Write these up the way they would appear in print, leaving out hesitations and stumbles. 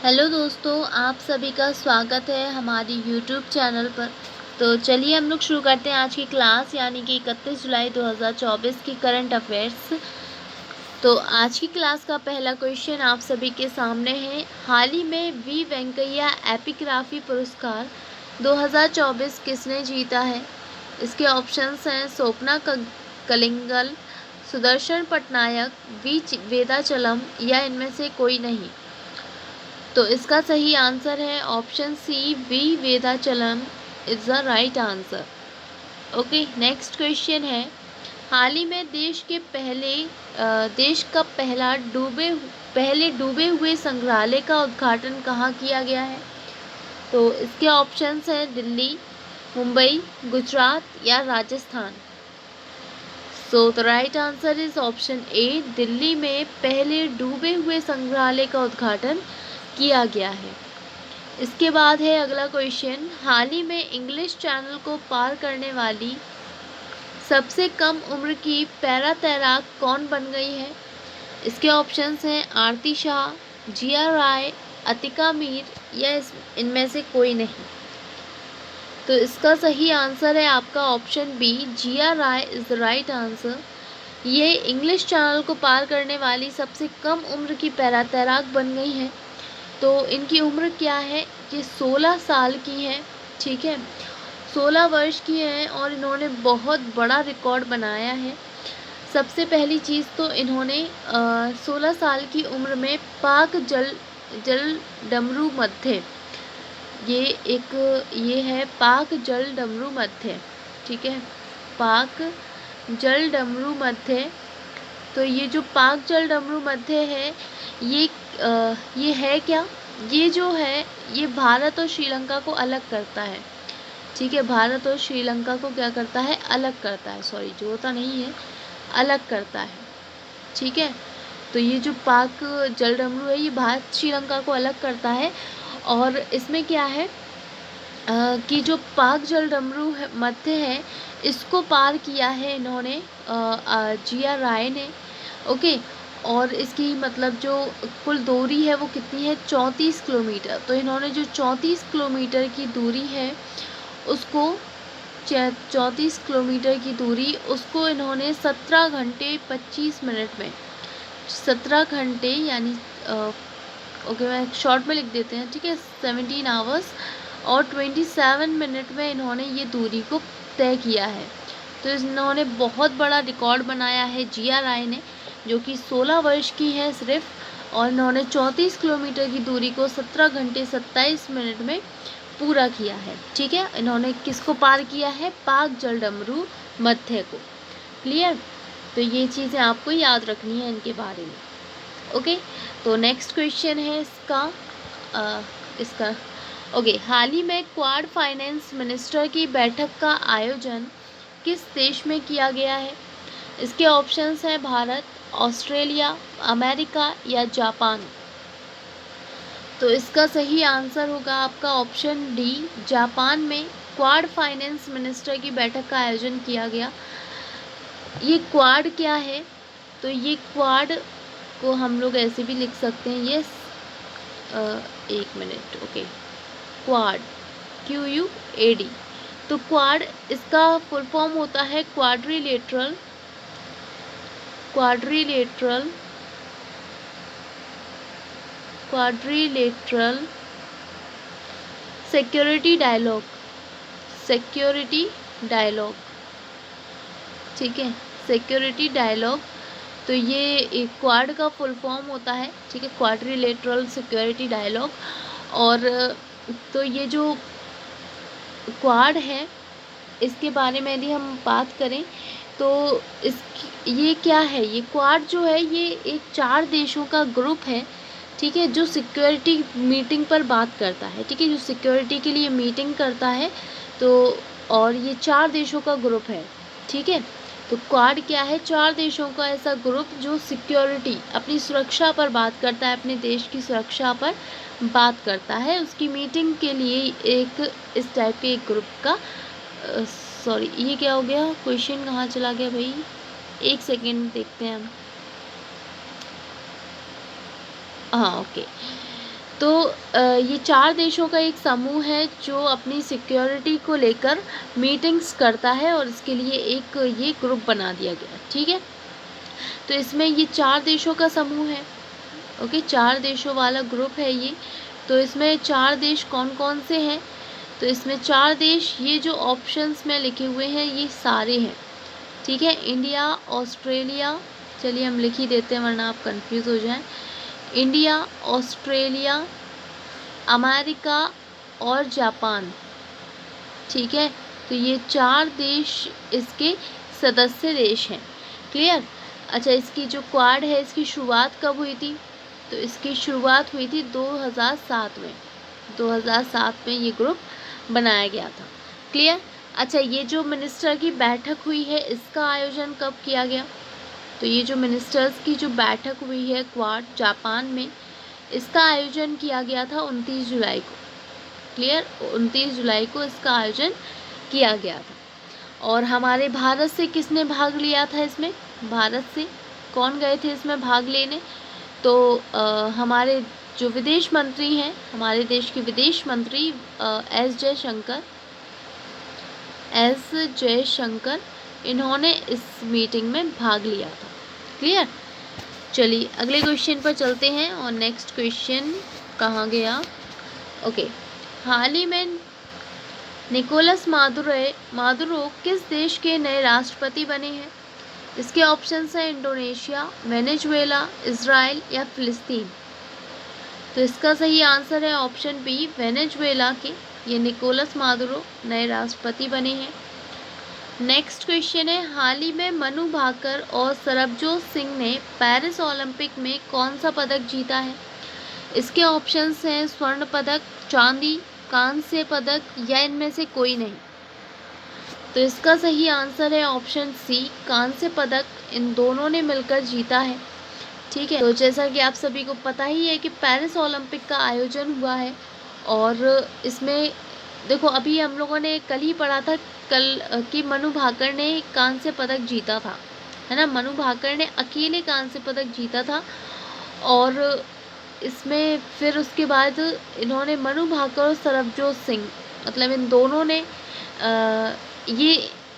Hello दोस्तों, आप सभी का स्वागत है हमारी यूट्यूब चैनल पर। तो चलिए हम लोग शुरू करते हैं आज की क्लास, यानी कि 31 जुलाई 2024 की करंट अफेयर्स। तो आज की क्लास का पहला क्वेश्चन आप सभी के सामने है। हाल ही में वी वेंकैया एपिग्राफी पुरस्कार 2024 किसने जीता है? इसके ऑप्शंस हैं स्वप्ना कलिंगल, सुदर्शन पटनायक, वी वेदाचलम या इनमें से कोई नहीं। तो इसका सही आंसर है option C, V Vedachalam is the right answer. Okay, next question है। हाल ही में देश का पहले डूबे हुए संग्रहालय का उद्घाटन कहाँ किया गया है? तो इसके ऑप्शंस हैं दिल्ली, मुंबई, गुजरात या राजस्थान। सो the right answer is option A, Delhi में पहले डूबे हुए संग्रहालय का उद्घाटन किया गया है। इसके बाद है अगला क्वेश्चन। हाल ही में इंग्लिश चैनल को पार करने वाली सबसे कम उम्र की पैरा तैराक कौन बन गई है? इसके ऑप्शंस हैं आरती शाह, जिया राय, अतिका मीर या इनमें से कोई नहीं। तो इसका सही आंसर है आपका option B, Jiya Rai is the right answer. ये इंग्लिश चैनल को पार करने वाली सबसे कम उम्र की पैरा तैराक बन गई हैं। तो इनकी उम्र क्या है? ये 16 साल की हैं, ठीक है, 16 वर्ष की हैं और इन्होंने बहुत बड़ा रिकॉर्ड बनाया है। सबसे पहली चीज़ तो इन्होंने 16 साल की उम्र में पाक जल डमरू मध्य, ये है पाक जल डमरू मध्य, ठीक है, पाक जल डमरू मध्य। तो ये जो पाक जल डमरू मध्य है, ये है क्या? ये जो है ये भारत और श्रीलंका को अलग करता है, ठीक है, भारत और श्रीलंका को क्या करता है? अलग करता है, सॉरी जोड़ता नहीं है, अलग करता है, ठीक है। तो ये जो पाक जल डमरू है ये भारत श्रीलंका को अलग करता है। और इसमें क्या है कि जो पाक जल डमरू मध्य है इसको पार किया है इन्होंने जिया राय ने। ओके, और इसकी मतलब जो कुल दूरी है वो कितनी है? 34 किलोमीटर। तो इन्होंने जो 34 किलोमीटर की दूरी है उसको 34 किलोमीटर की दूरी उसको इन्होंने 17 घंटे 25 मिनट में, 17 घंटे यानी ओके मैं शॉर्ट में लिख देते हैं, ठीक है, 17 आवर्स और 27 मिनट में इन्होंने ये दूरी को तय किया है। तो इन्होंने बहुत बड़ा रिकॉर्ड बनाया है जिया राय ने, जो कि 16 वर्ष की है सिर्फ, और इन्होंने 34 किलोमीटर की दूरी को 17 घंटे 27 मिनट में पूरा किया है, ठीक है। इन्होंने किसको पार किया है? पाक जल डमरू मध्य को। क्लियर? तो ये चीज़ें आपको याद रखनी है इनके बारे में। ओके, तो नेक्स्ट क्वेश्चन है इसका ओके, हाल ही में क्वाड फाइनेंस मिनिस्टर की बैठक का आयोजन किस देश में किया गया है? इसके ऑप्शंस हैं भारत, ऑस्ट्रेलिया, अमेरिका या जापान। तो इसका सही आंसर होगा आपका ऑप्शन डी, जापान में क्वाड फाइनेंस मिनिस्टर की बैठक का आयोजन किया गया। ये क्वाड क्या है? तो ये क्वाड को हम लोग ऐसे भी लिख सकते हैं, ये एक मिनट, ओके, क्वाड, QUAD। तो क्वाड इसका फुल फॉर्म होता है क्वाड्रिलेटरल सिक्योरिटी डायलॉग, ठीक है, सिक्योरिटी डायलॉग। तो ये एक क्वाड का फुल फॉर्म होता है, ठीक है, क्वाड्रिलेटरल सिक्योरिटी डायलॉग। और तो ये जो क्वाड है इसके बारे में यदि हम बात करें तो ये क्या है? ये क्वाड जो है ये एक 4 देशों का ग्रुप है, ठीक है, जो सिक्योरिटी मीटिंग पर बात करता है, ठीक है, जो सिक्योरिटी के लिए मीटिंग करता है। तो और ये 4 देशों का ग्रुप है, ठीक है। तो क्वाड क्या है? 4 देशों का ऐसा ग्रुप जो सिक्योरिटी, अपनी सुरक्षा पर बात करता है, अपने देश की सुरक्षा पर बात करता है, उसकी मीटिंग के लिए एक इस टाइप के एक ग्रुप का सॉरी ये क्या हो गया? क्वेश्चन कहाँ चला गया भाई? एक सेकेंड देखते हैं हम। हाँ, ओके। तो ये 4 देशों का एक समूह है जो अपनी सिक्योरिटी को लेकर मीटिंग्स करता है और इसके लिए एक ये ग्रुप बना दिया गया, ठीक है। तो इसमें ये 4 देशों का समूह है, ओके, 4 देशों वाला ग्रुप है ये। तो इसमें 4 देश कौन कौन से हैं? तो इसमें 4 देश, ये जो ऑप्शंस में लिखे हुए हैं ये सारे हैं, ठीक है। इंडिया, ऑस्ट्रेलिया, चलिए हम लिख ही देते हैं वरना आप कंफ्यूज हो जाएं। इंडिया, ऑस्ट्रेलिया, अमेरिका और जापान, ठीक है। तो ये 4 देश इसके सदस्य देश हैं, क्लियर। अच्छा, इसकी जो क्वाड है इसकी शुरुआत कब हुई थी? तो इसकी शुरुआत हुई थी 2007 में। 2007 में ये ग्रुप बनाया गया था, क्लियर। अच्छा, ये जो मिनिस्टर की बैठक हुई है इसका आयोजन कब किया गया? तो ये जो मिनिस्टर्स की जो बैठक हुई है क्वाड जापान में, इसका आयोजन किया गया था 29 जुलाई को, क्लियर। 29 जुलाई को इसका आयोजन किया गया था। और हमारे भारत से किसने भाग लिया था इसमें? भारत से कौन गए थे इसमें भाग लेने? तो हमारे जो विदेश मंत्री हैं, हमारे देश के विदेश मंत्री एस जयशंकर, इन्होंने इस मीटिंग में भाग लिया था, क्लियर। चलिए अगले क्वेश्चन पर चलते हैं। और नेक्स्ट क्वेश्चन कहाँ गया? ओके, हाल ही में निकोलस मादुरो किस देश के नए राष्ट्रपति बने हैं? इसके ऑप्शंस हैं इंडोनेशिया, वेनेजुएला, इजराइल या फिलिस्तीन। तो इसका सही आंसर है ऑप्शन बी, वेनेजुएला के ये निकोलस मादुरो नए राष्ट्रपति बने हैं। नेक्स्ट क्वेश्चन है, हाल ही में मनु भाकर और सरबजोत सिंह ने पेरिस ओलंपिक में कौन सा पदक जीता है? इसके ऑप्शंस हैं स्वर्ण पदक, चांदी, कांस्य पदक या इनमें से कोई नहीं। तो इसका सही आंसर है ऑप्शन सी, कांस्य पदक इन दोनों ने मिलकर जीता है, ठीक है। तो जैसा कि आप सभी को पता ही है कि पेरिस ओलंपिक का आयोजन हुआ है और इसमें देखो अभी हम लोगों ने कल ही पढ़ा था कि मनु भाकर ने कांस्य पदक जीता था, है ना। मनु भाकर ने अकेले कांस्य पदक जीता था और इसमें फिर उसके बाद इन्होंने मनु भाकर और सरबजोत सिंह, मतलब इन दोनों ने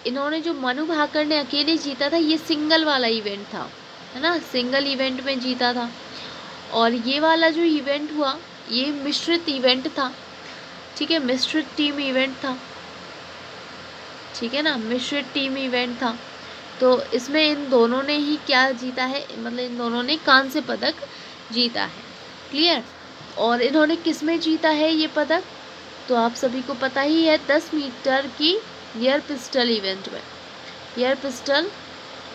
इन्होंने जो मनु भाकर ने अकेले जीता था ये सिंगल वाला इवेंट था, है ना, सिंगल इवेंट में जीता था। और ये वाला जो इवेंट हुआ ये मिश्रित इवेंट था, ठीक है, मिश्रित टीम इवेंट था, ठीक है ना, मिश्रित टीम इवेंट था। तो इसमें इन दोनों ने ही क्या जीता है, मतलब इन दोनों ने कांस्य पदक जीता है, क्लियर। और इन्होंने किस में जीता है ये पदक? तो आप सभी को पता ही है 10 मीटर की एयर पिस्टल इवेंट में, एयर पिस्टल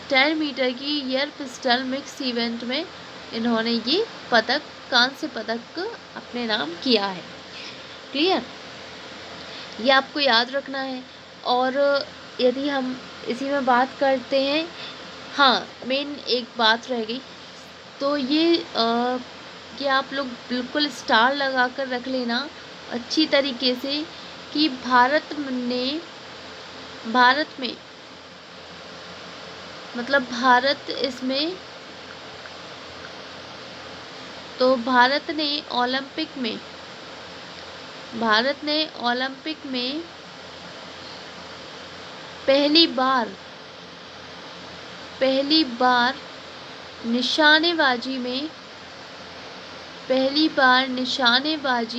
10 मीटर की एयर पिस्टल मिक्स इवेंट में इन्होंने ये पदक, कांस्य पदक अपने नाम किया है, क्लियर। ये आपको याद रखना है। और यदि हम इसी में बात करते हैं, हाँ मेन एक बात रह गई, तो ये आप लोग बिल्कुल स्टार लगा कर रख लेना अच्छी तरीके से कि भारत में मतलब भारत इसमें, तो भारत ने ओलंपिक में पहली बार निशानेबाजी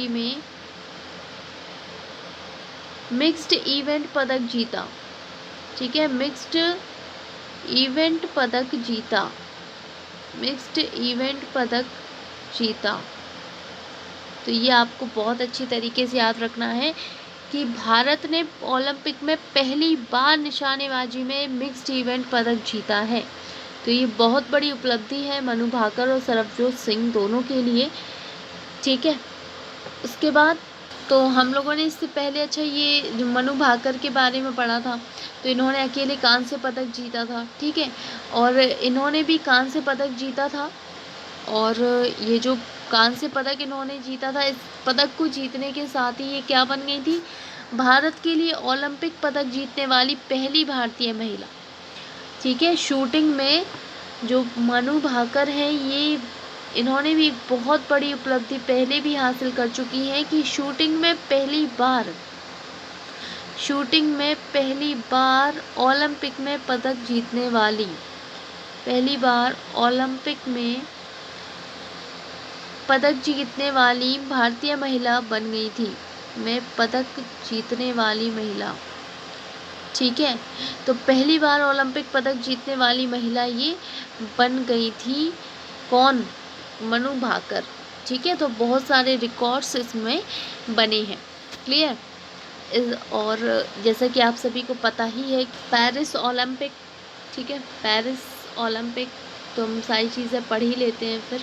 में मिक्स्ड इवेंट पदक जीता, ठीक है, मिक्स्ड इवेंट पदक जीता। तो ये आपको बहुत अच्छी तरीके से याद रखना है कि भारत ने ओलंपिक में पहली बार निशानेबाजी में मिक्स्ड इवेंट पदक जीता है। तो ये बहुत बड़ी उपलब्धि है मनु भाकर और सरबजोत सिंह दोनों के लिए, ठीक है। उसके बाद तो हम लोगों ने इससे पहले, अच्छा ये जो मनु भाकर के बारे में पढ़ा था, तो इन्होंने अकेले कांस्य पदक जीता था, ठीक है, और इन्होंने भी कांस्य पदक जीता था। और ये जो कांस्य पदक इन्होंने जीता था, इस पदक को जीतने के साथ ही ये क्या बन गई थी, भारत के लिए ओलंपिक पदक जीतने वाली पहली भारतीय महिला, ठीक है। शूटिंग में जो मनु भाकर हैं ये इन्होंने भी एक बहुत बड़ी उपलब्धि पहले भी हासिल कर चुकी हैं कि शूटिंग में पहली बार ओलंपिक में पदक जीतने वाली, पहली बार ओलंपिक में पदक जीतने वाली भारतीय महिला बन गई थी, में पदक जीतने वाली महिला। ठीक है, तो पहली बार ओलंपिक पदक जीतने वाली महिला ये बन गई थी। कौन? मनु भाकर। ठीक है, तो बहुत सारे रिकॉर्ड्स इसमें बने हैं। क्लियर? और जैसा कि आप सभी को पता ही है पेरिस ओलंपिक, ठीक है, पेरिस ओलंपिक तो हम सारी चीज़ें पढ़ ही लेते हैं। फिर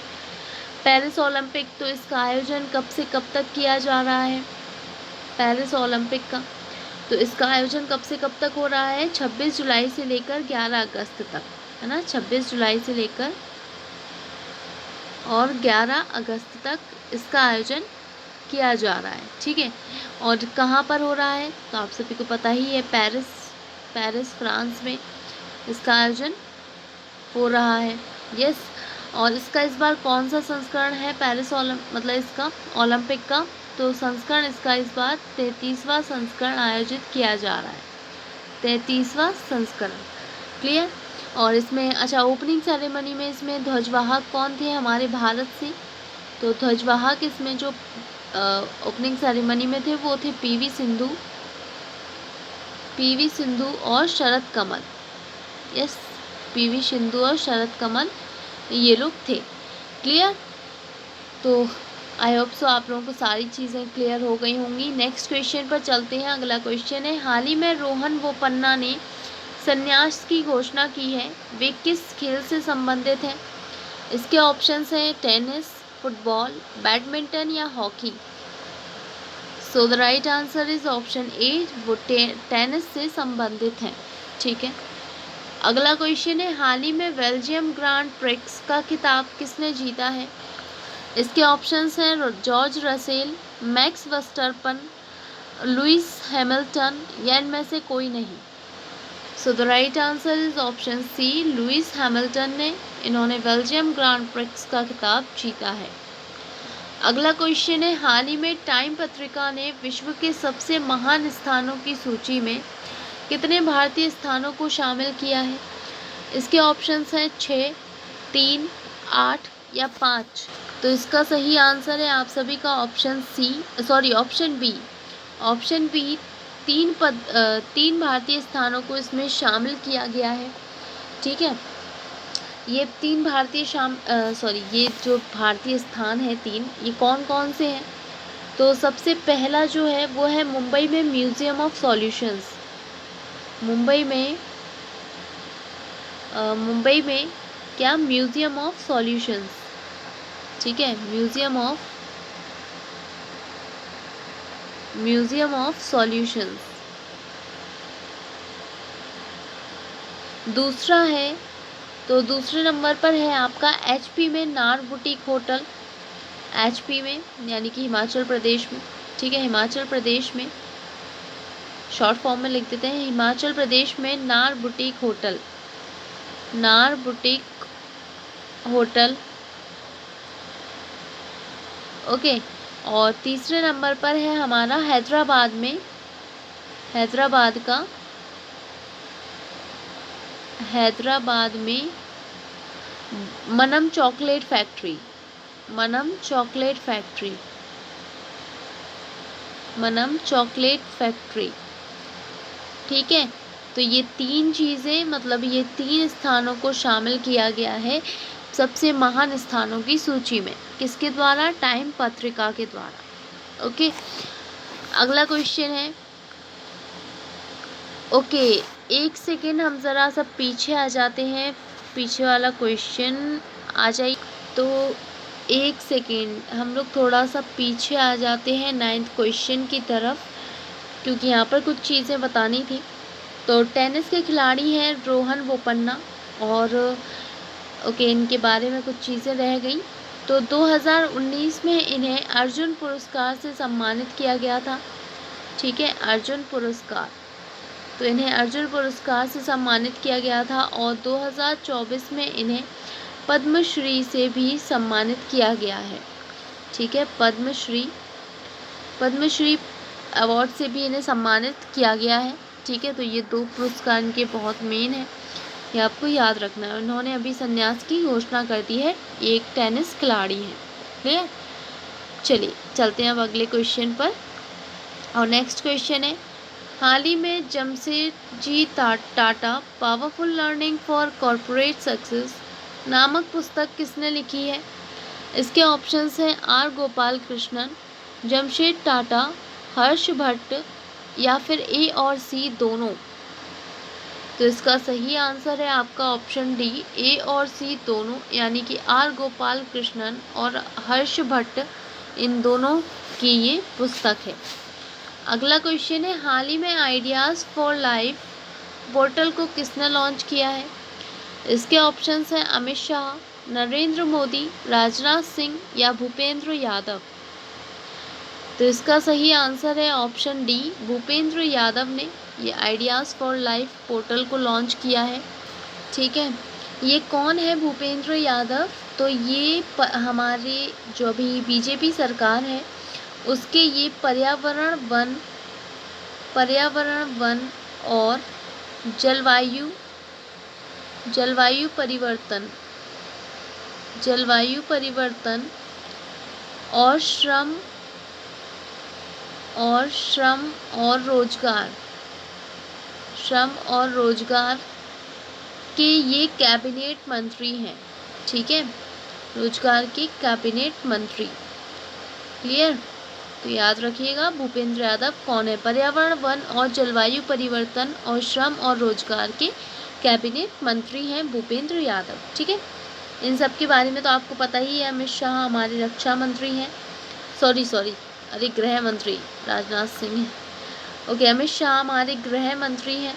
पेरिस ओलंपिक, तो इसका आयोजन कब से कब तक किया जा रहा है? पेरिस ओलंपिक का, तो इसका आयोजन कब से कब तक हो रहा है? 26 जुलाई से लेकर 11 अगस्त तक, है ना। 26 जुलाई से लेकर और 11 अगस्त तक इसका आयोजन किया जा रहा है। ठीक है, और कहाँ पर हो रहा है? तो आप सभी को पता ही है, पेरिस फ्रांस में इसका आयोजन हो रहा है। यस, और इसका इस बार कौन सा संस्करण है पेरिस मतलब इसका ओलंपिक का? तो संस्करण इसका इस बार 33वां संस्करण आयोजित किया जा रहा है, 33वां संस्करण। क्लियर? और इसमें अच्छा, ओपनिंग सेरेमनी में इसमें ध्वजवाहक कौन थे हमारे भारत से? तो ध्वजवाहक इसमें जो ओपनिंग सेरेमनी में थे वो थे पीवी सिंधु और शरद कमल। यस, पीवी सिंधु और शरद कमल ये लोग थे। क्लियर? तो आई होप सो आप लोगों को सारी चीज़ें क्लियर हो गई होंगी। नेक्स्ट क्वेश्चन पर चलते हैं। अगला क्वेश्चन है, हाल ही में रोहन बोपन्ना ने संन्यास की घोषणा की है, वे किस खेल से संबंधित हैं? इसके ऑप्शंस हैं टेनिस, फुटबॉल, बैडमिंटन या hockey. So the right answer is option A, वो टेनिस से संबंधित हैं। ठीक है, अगला क्वेश्चन है, हाल ही में बेल्जियम ग्रांड प्रिक्स का खिताब किसने जीता है? इसके ऑप्शंस हैं George Russell, Max Verstappen, Lewis Hamilton या इनमें से कोई नहीं। So the right answer is option C, Lewis Hamilton ने इन्होंने बेल्जियम ग्रांड प्रिक्स का खिताब जीता है। अगला क्वेश्चन है, हाल ही में टाइम पत्रिका ने विश्व के सबसे महान स्थानों की सूची में कितने भारतीय स्थानों को शामिल किया है? इसके ऑप्शंस हैं 6, 3, 8 या 5। तो इसका सही आंसर है आप सभी का ऑप्शन बी। ऑप्शन बी, 3 भारतीय स्थानों को इसमें शामिल किया गया है। ठीक है, ये 3 ये जो भारतीय स्थान है 3, ये कौन कौन से हैं? तो सबसे पहला जो है वो है मुंबई में म्यूजियम ऑफ सॉल्यूशंस। मुंबई में क्या? Museum of solutions. ठीक है, म्यूजियम ऑफ सॉल्यूशंस। दूसरा है, तो दूसरे नंबर पर है आपका एचपी में नार बुटीक होटल। एचपी में यानी कि हिमाचल प्रदेश में। ठीक है, हिमाचल प्रदेश में, शॉर्ट फॉर्म में लिख देते हैं, हिमाचल प्रदेश में नार बुटीक होटल। ओके, और तीसरे नंबर पर है हमारा हैदराबाद में मनम चॉकलेट फैक्ट्री। ठीक है, तो ये 3 चीज़ें, मतलब ये 3 स्थानों को शामिल किया गया है सबसे महान स्थानों की सूची में। किसके द्वारा? टाइम पत्रिका के द्वारा। ओके, अगला क्वेश्चन है, ओके, एक सेकेंड हम ज़रा सा पीछे आ जाते हैं, पीछे वाला क्वेश्चन आ जाइए। तो एक सेकेंड हम लोग थोड़ा सा पीछे आ जाते हैं 9th क्वेश्चन की तरफ, क्योंकि यहाँ पर कुछ चीज़ें बतानी थी। तो टेनिस के खिलाड़ी हैं रोहन बोपन्ना, और ओके, इनके बारे में कुछ चीज़ें रह गई। तो 2019 में इन्हें अर्जुन पुरस्कार से सम्मानित किया गया था। ठीक है, अर्जुन पुरस्कार, तो इन्हें अर्जुन पुरस्कार से सम्मानित किया गया था। और 2024 में इन्हें पद्मश्री से भी सम्मानित किया गया है। ठीक है, पद्मश्री अवार्ड से भी इन्हें सम्मानित किया गया है। ठीक है, तो ये 2 पुरस्कार इनके बहुत मेन है, ये आपको याद रखना है। उन्होंने अभी संन्यास की घोषणा कर दी है, एक टेनिस खिलाड़ी हैं। क्लियर? चलिए चलते हैं अब अगले क्वेश्चन पर। और नेक्स्ट क्वेश्चन है, हाल ही में Jamsetji Tata powerful learning for corporate success नामक पुस्तक किसने लिखी है? इसके ऑप्शंस हैं आर गोपाल कृष्णन, जमशेद टाटा, हर्ष भट्ट या फिर ए और सी दोनों। तो इसका सही आंसर है आपका ऑप्शन डी, ए और सी दोनों, यानी कि आर गोपाल कृष्णन और हर्ष भट्ट, इन दोनों की ये पुस्तक है। अगला क्वेश्चन है, हाल ही में आइडियाज़ फॉर लाइफ पोर्टल को किसने लॉन्च किया है? इसके ऑप्शंस हैं अमित शाह, नरेंद्र मोदी, राजनाथ सिंह या भूपेंद्र यादव। तो इसका सही आंसर है ऑप्शन डी, भूपेंद्र यादव ने ये आइडियाज़ फॉर लाइफ पोर्टल को लॉन्च किया है। ठीक है, ये कौन है भूपेंद्र यादव? तो ये हमारे जो अभी बीजेपी सरकार है उसके ये पर्यावरण वन और जलवायु परिवर्तन और श्रम और रोजगार के ये कैबिनेट मंत्री हैं। ठीक है, रोजगार के कैबिनेट मंत्री। क्लियर? तो याद रखिएगा भूपेंद्र यादव कौन है, पर्यावरण वन और जलवायु परिवर्तन और श्रम और रोजगार के कैबिनेट मंत्री हैं भूपेंद्र यादव। ठीक है, इन सब के बारे में तो आपको पता ही है। अमित शाह हमारे रक्षा मंत्री हैं, अरे गृह मंत्री राजनाथ सिंह है। ओके, अमित शाह हमारे गृह मंत्री हैं।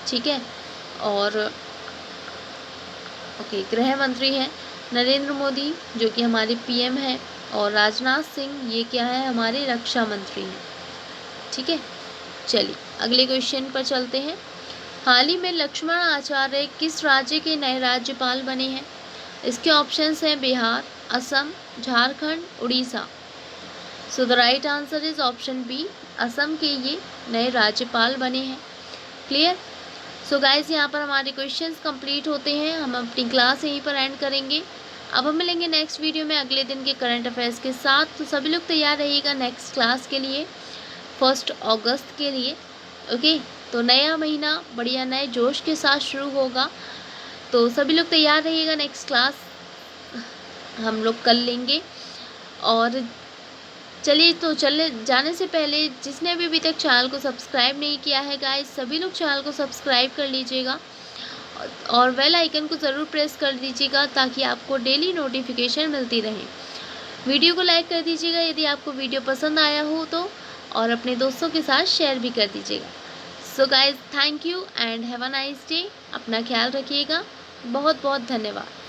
ठीक है, और गृह मंत्री हैं। नरेंद्र मोदी जो कि हमारे पीएम हैं, और राजनाथ सिंह ये क्या है, हमारे रक्षा मंत्री हैं। ठीक है, चलिए अगले क्वेश्चन पर चलते हैं। हाल ही में लक्ष्मण आचार्य किस राज्य के नए राज्यपाल बने हैं? इसके ऑप्शंस हैं Bihar, Assam, Jharkhand, Orissa. So the right answer is option B, Assam के ये नए राज्यपाल बने हैं। क्लियर? सो गाइस, यहाँ पर हमारे क्वेश्चंस कंप्लीट होते हैं। हम अपनी क्लास यहीं पर एंड करेंगे। अब हम मिलेंगे नेक्स्ट वीडियो में अगले दिन के करंट अफेयर्स के साथ। तो सभी लोग तैयार रहिएगा नेक्स्ट क्लास के लिए, 1 अगस्त के लिए। ओके, तो नया महीना बढ़िया नए जोश के साथ शुरू होगा, तो सभी लोग तैयार रहिएगा। नेक्स्ट क्लास हम लोग कर लेंगे। और चलिए, तो चले जाने से पहले जिसने भी अभी तक चैनल को सब्सक्राइब नहीं किया है गाइस, सभी लोग चैनल को सब्सक्राइब कर लीजिएगा और बेल आइकन को ज़रूर प्रेस कर दीजिएगा ताकि आपको डेली नोटिफिकेशन मिलती रहे। वीडियो को लाइक कर दीजिएगा यदि आपको वीडियो पसंद आया हो तो, और अपने दोस्तों के साथ शेयर भी कर दीजिएगा। So guys, thank you and have a nice day. अपना ख्याल रखिएगा। बहुत बहुत धन्यवाद।